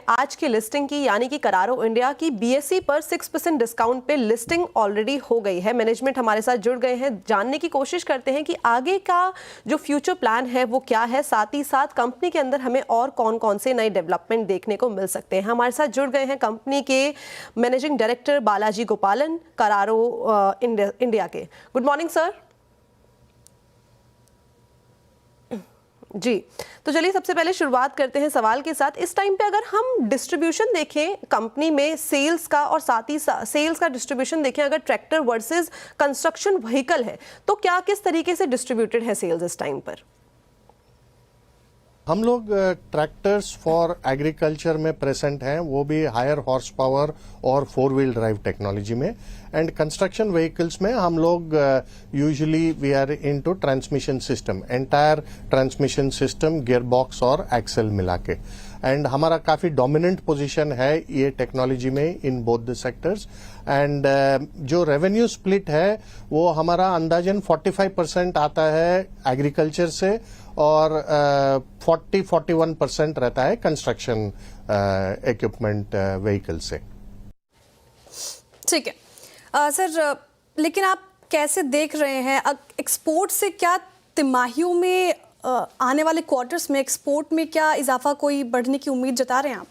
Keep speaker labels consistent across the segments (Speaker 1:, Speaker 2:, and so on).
Speaker 1: आज की लिस्टिंग की, यानी कि करारो इंडिया की BSE पर 6% डिस्काउंट पे लिस्टिंग ऑलरेडी हो गई है। मैनेजमेंट हमारे साथ जुड़ गए हैं, जानने की कोशिश करते हैं कि आगे का जो फ्यूचर प्लान है वो क्या है, साथ ही साथ कंपनी के अंदर हमें और कौन कौन से नए डेवलपमेंट देखने को मिल सकते हैं। हमारे साथ जुड़ गए हैं कंपनी के managing director Balaji Gopalan, Carraro India के। Good morning sir. जी, तो चलिए सबसे पहले शुरुआत करते हैं सवाल के साथ। इस टाइम पे अगर हम डिस्ट्रीब्यूशन देखें कंपनी में सेल्स का, और साथ ही सेल्स का डिस्ट्रीब्यूशन देखें अगर ट्रैक्टर वर्सेस कंस्ट्रक्शन व्हीकल है, तो क्या किस तरीके से डिस्ट्रीब्यूटेड है सेल्स इस टाइम पर?
Speaker 2: हम लोग ट्रैक्टर्स फॉर एग्रीकल्चर में प्रेजेंट हैं, वो भी हायर हॉर्स पावर और 4 व्हील ड्राइव टेक्नोलॉजी में। एंड कंस्ट्रक्शन व्हीकल्स में हम लोग usually we are into transmission system, entire transmission system, gear box और एक्सेल मिला के। एंड हमारा काफी डोमिनेंट पोजीशन है ये टेक्नोलॉजी में in both the sectors. And जो रेवेन्यू स्प्लिट है वो हमारा अंदाजन 45% आता है एग्रीकल्चर से और 40-41% रहता है कंस्ट्रक्शन इक्विपमेंट व्हीकल से।
Speaker 3: ठीक है सर, लेकिन आप कैसे देख रहे हैं एक्सपोर्ट से, क्या तिमाहियों में आने वाले क्वार्टर्स में एक्सपोर्ट में क्या इजाफा, कोई बढ़ने की उम्मीद जता रहे हैं आप?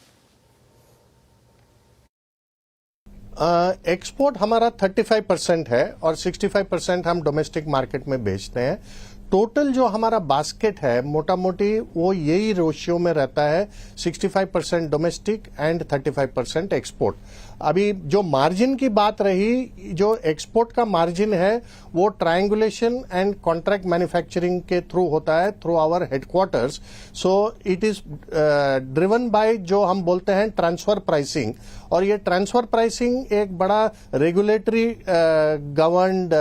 Speaker 2: एक्सपोर्ट हमारा 35% है और 65% हम डोमेस्टिक मार्केट में बेचते हैं। टोटल जो हमारा बास्केट है मोटा मोटी वो यही रेशियो में रहता है, 65% डोमेस्टिक एंड 35% एक्सपोर्ट। अभी जो मार्जिन की बात रही, जो एक्सपोर्ट का मार्जिन है वो ट्रायंगुलेशन एंड कॉन्ट्रैक्ट मैन्युफैक्चरिंग के थ्रू होता है, through our headquarters. So it is driven by जो हम बोलते हैं ट्रांसफर प्राइसिंग, और ये ट्रांसफर प्राइसिंग एक बड़ा रेगुलेटरी गवर्नड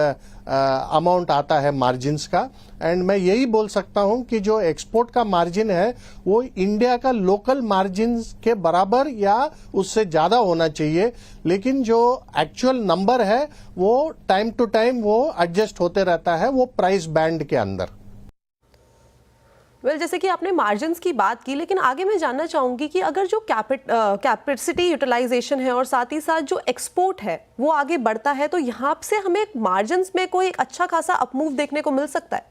Speaker 2: अमाउंट आता है मार्जिन्स का। एंड मैं यही बोल सकता हूं कि जो एक्सपोर्ट का मार्जिन है वो इंडिया का लोकल मार्जिन के बराबर या उससे ज्यादा होना चाहिए, लेकिन जो एक्चुअल नंबर है वो टाइम टू टाइम वो एडजस्ट होते रहता है, वो प्राइस बैंड के अंदर।
Speaker 1: जैसे कि आपने मार्जिन्स की बात की, लेकिन आगे मैं जानना चाहूंगी कि अगर जो कैपेसिटी यूटिलाइजेशन है और साथ ही साथ जो एक्सपोर्ट है वो आगे बढ़ता है, तो यहाँ से हमें मार्जिन्स में कोई एक अच्छा खासा अपमूव देखने को मिल सकता है?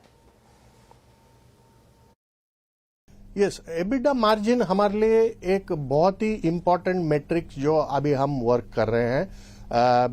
Speaker 2: यस, एबिटा मार्जिन हमारे लिए एक बहुत ही इंपॉर्टेंट मेट्रिक जो अभी हम वर्क कर रहे हैं।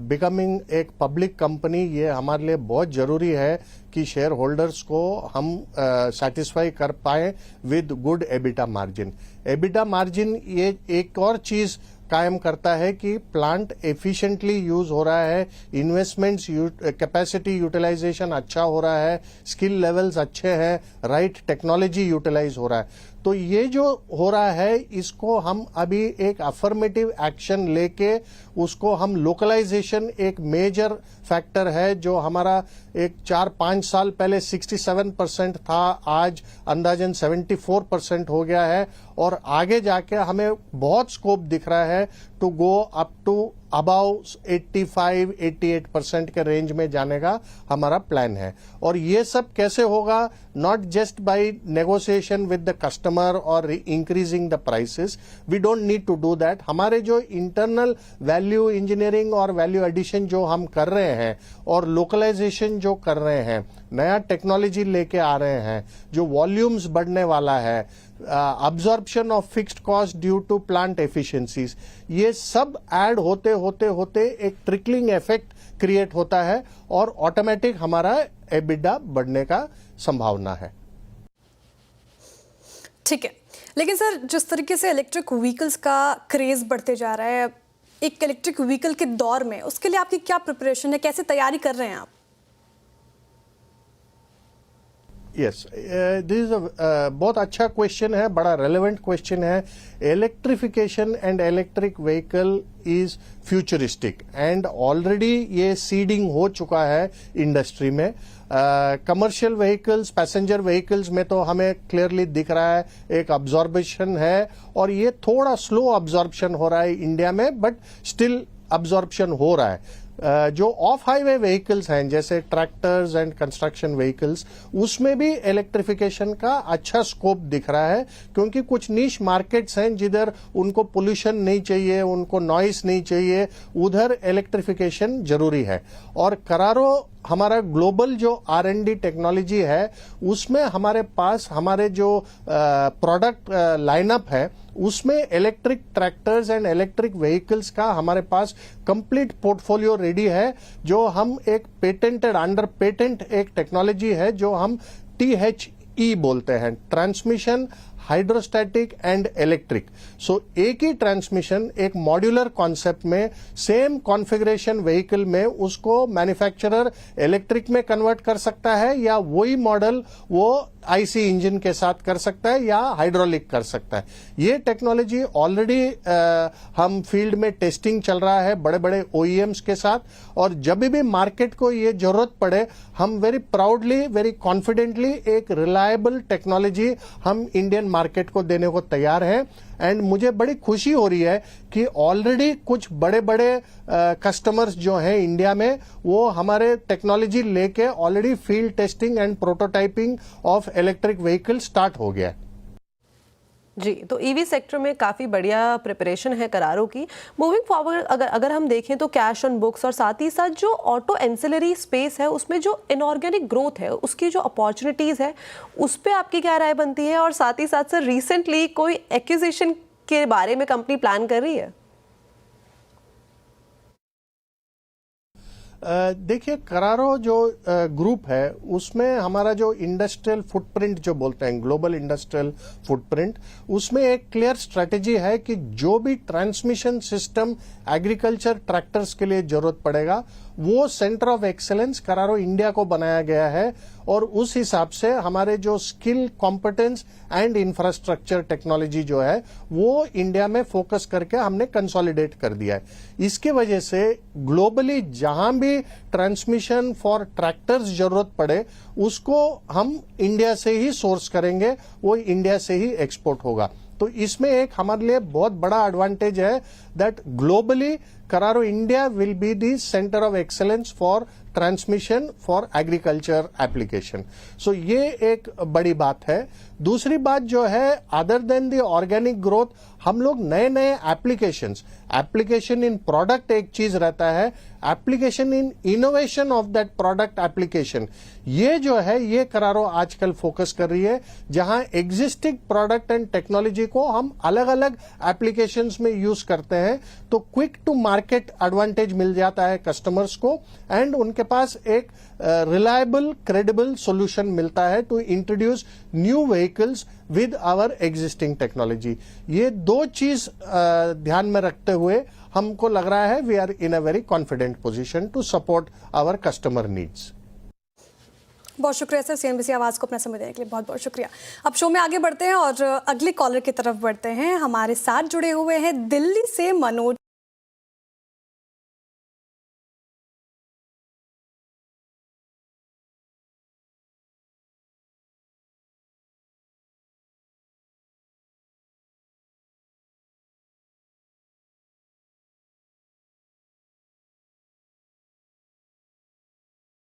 Speaker 2: बिकमिंग एक पब्लिक कंपनी, ये हमारे लिए बहुत जरूरी है कि शेयर होल्डर्स को हम सेटिस्फाई कर पाए with good EBITDA margin. EBITDA margin ये एक और चीज कायम करता है कि प्लांट एफिशिएंटली यूज हो रहा है, इन्वेस्टमेंट्स कैपेसिटी यूटिलाइजेशन अच्छा हो रहा है, स्किल लेवल्स अच्छे हैं, राइट टेक्नोलॉजी यूटिलाइज हो रहा है। तो ये जो हो रहा है इसको हम अभी एक अफर्मेटिव एक्शन लेके उसको हम लोकलाइजेशन, एक मेजर फैक्टर है जो हमारा एक 4-5 साल पहले 67% था, आज अंदाजन 74% हो गया है, और आगे जाके हमें बहुत स्कोप दिख रहा है to go up to about 85-88% के रेंज में जाने का हमारा प्लान है। और ये सब कैसे होगा? Not just by negotiation with the customer और increasing the prices, we don't need to do that. हमारे जो इंटरनल वैल्यू इंजीनियरिंग और वैल्यू एडिशन जो हम कर रहे हैं और लोकलाइजेशन जो कर रहे हैं, नया टेक्नोलॉजी लेके आ रहे हैं, जो वॉल्यूम्स बढ़ने वाला है, absorption of fixed cost due to plant efficiencies, ये सब ऐड होते होते होते एक ट्रिकलिंग इफेक्ट क्रिएट होता है और ऑटोमेटिक हमारा एबिटा बढ़ने का संभावना है।
Speaker 3: ठीक है, लेकिन सर जिस तरीके से इलेक्ट्रिक व्हीकल्स का क्रेज बढ़ते जा रहा है, एक इलेक्ट्रिक व्हीकल के दौर में उसके लिए आपकी क्या प्रिपरेशन है, कैसे तैयारी कर रहे हैं आप?
Speaker 2: यस, दिस इज बहुत अच्छा क्वेश्चन है, बड़ा रेलेवेंट क्वेश्चन है। Electrification and electric vehicle is futuristic and already ये सीडिंग हो चुका है इंडस्ट्री में। कमर्शियल व्हीकल्स, पैसेंजर व्हीकल्स में तो हमें क्लियरली दिख रहा है एक अब्जॉर्बेशन है, और ये थोड़ा स्लो अब्जॉर्प्शन हो रहा है इंडिया में, बट स्टिल अब्जॉर्प्शन हो रहा है। जो ऑफ हाईवे व्हीकल्स हैं जैसे ट्रैक्टर्स एंड कंस्ट्रक्शन व्हीकल्स, उसमें भी इलेक्ट्रिफिकेशन का अच्छा स्कोप दिख रहा है, क्योंकि कुछ नीश मार्केट्स हैं जिधर उनको पोल्यूशन नहीं चाहिए, उनको नॉइस नहीं चाहिए, उधर इलेक्ट्रिफिकेशन जरूरी है। और करारो हमारा ग्लोबल जो R&D टेक्नोलॉजी है, उसमें हमारे पास हमारे जो प्रोडक्ट लाइनअप है, उसमें electric tractors and electric vehicles का हमारे पास कंप्लीट पोर्टफोलियो रेडी है, जो हम एक पेटेंटेड अंडर पेटेंट एक टेक्नोलॉजी है जो हम THE बोलते हैं, ट्रांसमिशन हाइड्रोस्टैटिक एंड इलेक्ट्रिक। सो एक ही ट्रांसमिशन एक मॉड्यूलर कॉन्सेप्ट में सेम कॉन्फ़िगरेशन व्हीकल में उसको मैन्युफैक्चरर इलेक्ट्रिक में कन्वर्ट कर सकता है, या वही मॉडल वो IC इंजन के साथ कर सकता है या हाइड्रोलिक कर सकता है। ये टेक्नोलॉजी ऑलरेडी हम फील्ड में टेस्टिंग चल रहा है बड़े बड़े OEMs के साथ, और जब भी मार्केट को ये जरूरत पड़े हम वेरी प्राउडली वेरी कॉन्फिडेंटली एक रिलायबल टेक्नोलॉजी हम इंडियन मार्केट को देने को तैयार हैं। एंड मुझे बड़ी खुशी हो रही है कि ऑलरेडी कुछ बड़े बड़े कस्टमर्स जो हैं इंडिया में, वो हमारे टेक्नोलॉजी लेके already field testing and prototyping of electric vehicle start हो गया है।
Speaker 1: जी, तो ईवी सेक्टर में काफ़ी बढ़िया प्रिपरेशन है करारो की। मूविंग फॉरवर्ड अगर हम देखें तो कैश ऑन बुक्स और साथ ही साथ जो ऑटो एंसिलरी स्पेस है, उसमें जो इनऑर्गेनिक ग्रोथ है, उसकी जो अपॉर्चुनिटीज़ है, उस पर आपकी क्या राय बनती है? और साथ ही साथ सर, रिसेंटली कोई एक्विजिशन के बारे में कंपनी प्लान कर रही है?
Speaker 2: देखिए, करारो जो ग्रुप है उसमें हमारा जो इंडस्ट्रियल फुटप्रिंट जो बोलते हैं, ग्लोबल इंडस्ट्रियल फुटप्रिंट, उसमें एक क्लियर स्ट्रेटेजी है कि जो भी ट्रांसमिशन सिस्टम एग्रीकल्चर ट्रैक्टर्स के लिए जरूरत पड़ेगा, वो सेंटर ऑफ एक्सेलेंस करारो इंडिया को बनाया गया है। और उस हिसाब से हमारे जो skill competence and infrastructure technology जो है वो इंडिया में फोकस करके हमने कंसोलिडेट कर दिया है। इसके वजह से ग्लोबली जहां भी ट्रांसमिशन फॉर ट्रैक्टर्स जरूरत पड़े, उसको हम इंडिया से ही सोर्स करेंगे, वो इंडिया से ही एक्सपोर्ट होगा। तो इसमें एक हमारे लिए बहुत बड़ा एडवांटेज है that globally Carraro India will be the centre of excellence for transmission for agriculture application. So ये एक बड़ी बात है। दूसरी बात जो है, other than the organic growth, हम लोग नए नए एप्लीकेशन इन प्रोडक्ट एक चीज रहता है, application in innovation of that product application, ये जो है ये करारो आजकल फोकस कर रही है, जहां एग्जिस्टिंग प्रोडक्ट एंड टेक्नोलॉजी को हम अलग अलग एप्लीकेशंस में यूज करते हैं, तो क्विक टू मार्केट एडवांटेज मिल जाता है कस्टमर्स को, एंड उनके पास एक रिलायबल क्रेडिबल सॉल्यूशन मिलता है to introduce new vehicles with our existing technology. ये दो चीज ध्यान में रखते हुए हमको लग रहा है we are in a very confident position to support our customer needs.
Speaker 3: बहुत शुक्रिया सर, CNBC आवाज़ को अपना समय देने के लिए बहुत बहुत शुक्रिया। अब शो में आगे बढ़ते हैं और अगले कॉलर की तरफ बढ़ते हैं। हमारे साथ जुड़े हुए हैं दिल्ली से मनोज